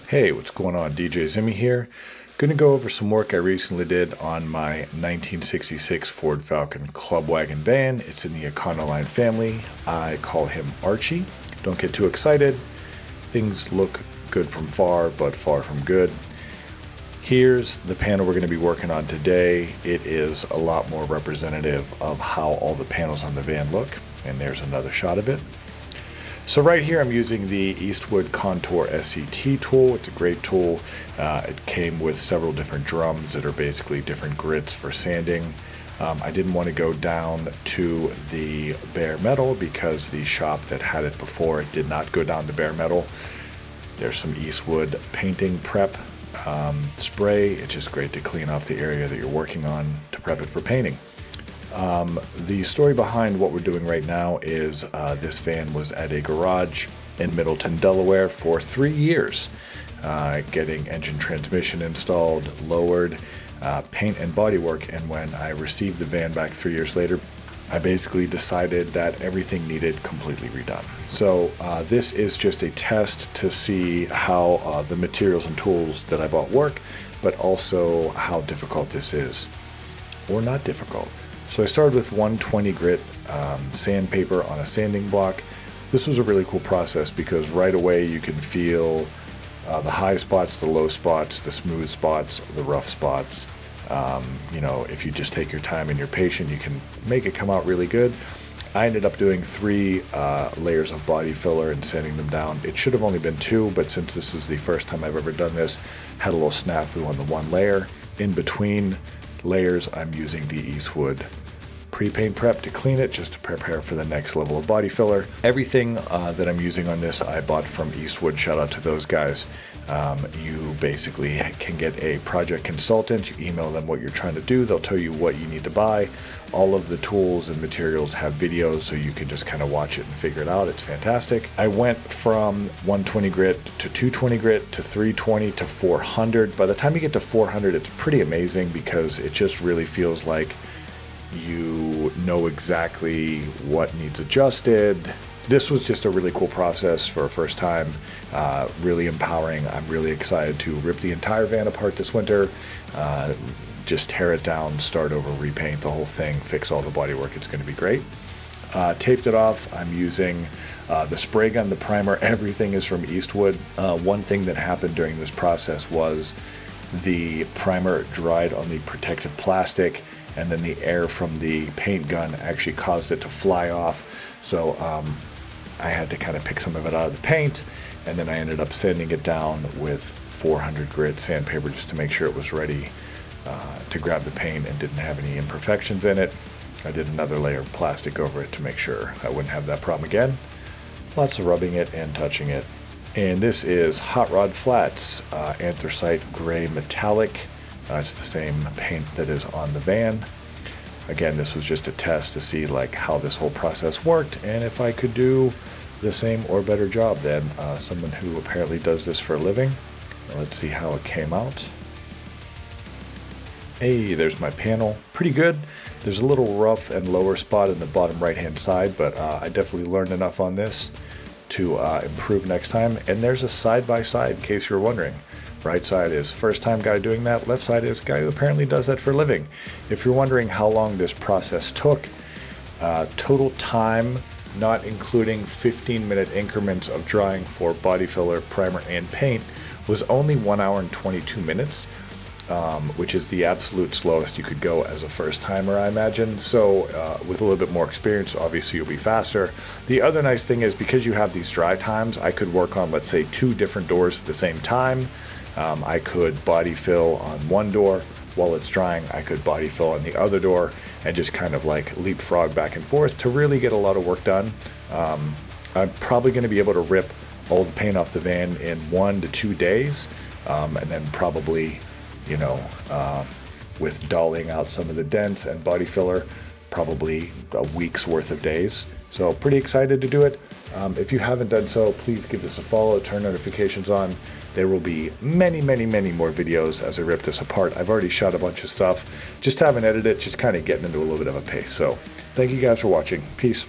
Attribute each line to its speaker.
Speaker 1: Hey, what's going on? DJ Zimmy here. Going to go over some work I recently did on my 1966 Ford Falcon club wagon van. It's in the Econoline family. I call him Archie. Don't get too excited. Things look good from far, but far from good. Here's the panel we're going to be working on today. It is a lot more representative of how all the panels on the van look. And there's another shot of it. So right here I'm using the Eastwood Contour SCT tool. It's a great tool. It came with several different drums that are basically different grits for sanding. I didn't want to go down to the bare metal because the shop that had it before it did not go down to bare metal. There's some Eastwood painting prep spray. It's just great to clean off the area that you're working on to prep it for painting. The story behind what we're doing right now is this van was at a garage in Middletown, Delaware for 3 years, getting engine transmission installed, lowered, paint and bodywork, and when I received the van back 3 years later, I basically decided that everything needed completely redone. So this is just a test to see how the materials and tools that I bought work, but also how difficult this is, or not difficult. So I started with 120 grit sandpaper on a sanding block. This was a really cool process because right away you can feel the high spots, the low spots, the smooth spots, the rough spots. If you just take your time and you're patient, you can make it come out really good. I ended up doing 3 layers of body filler and sanding them down. It should have only been 2, but since this is the first time I've ever done this, had a little snafu on the 1 layer. In between layers, I'm using the Eastwood pre-paint prep to clean it, just to prepare for the next level of body filler. Everything that I'm using on this I bought from Eastwood. Shout out to those guys. You basically can get a project consultant. You email them what you're trying to do. They'll tell you what you need to buy. All of the tools and materials have videos, so you can just kind of watch it and figure it out. It's fantastic. I went from 120 grit to 220 grit to 320 to 400. By the time you get to 400, it's pretty amazing because it just really feels like you know exactly what needs adjusted. This was just a really cool process for a first time, really empowering. I'm really excited to rip the entire van apart this winter, just tear it down, start over, repaint the whole thing, fix all the bodywork. It's going to be great. Taped it off. I'm using the spray gun, the primer, everything is from Eastwood. One thing that happened during this process was the primer dried on the protective plastic, and then the air from the paint gun actually caused it to fly off. So I had to kind of pick some of it out of the paint, and then I ended up sanding it down with 400 grit sandpaper just to make sure it was ready to grab the paint and didn't have any imperfections in it. I did another layer of plastic over it to make sure I wouldn't have that problem again. Lots of rubbing it and touching it. And this is Hot Rod Flatz anthracite gray metallic. It's the same paint that is on the van. Again, this was just a test to see how this whole process worked and if I could do the same or better job than someone who apparently does this for a living. Let's see how it came out. Hey, there's my panel. Pretty good. There's a little rough and lower spot in the bottom right hand side, but I definitely learned enough on this to improve next time. And there's a side-by-side in case you're wondering. Right side is first time guy doing that, left side is guy who apparently does that for a living. If you're wondering how long this process took, total time, not including 15-minute increments of drying for body filler, primer, and paint, was only 1 hour and 22 minutes, which is the absolute slowest you could go as a first timer, I imagine. So with a little bit more experience, obviously you'll be faster. The other nice thing is because you have these dry times, I could work on, let's say, 2 different doors at the same time. I could body fill on one door while it's drying. I could body fill on the other door and just kind of leapfrog back and forth to really get a lot of work done. I'm probably going to be able to rip all the paint off the van in 1 to 2 days, and then probably, with dolling out some of the dents and body filler, probably a week's worth of days. So pretty excited to do it. If you haven't done so, please give this a follow, turn notifications on. There will be many, many, many more videos as I rip this apart. I've already shot a bunch of stuff, just haven't edited it, just kind of getting into a little bit of a pace. So thank you guys for watching. Peace.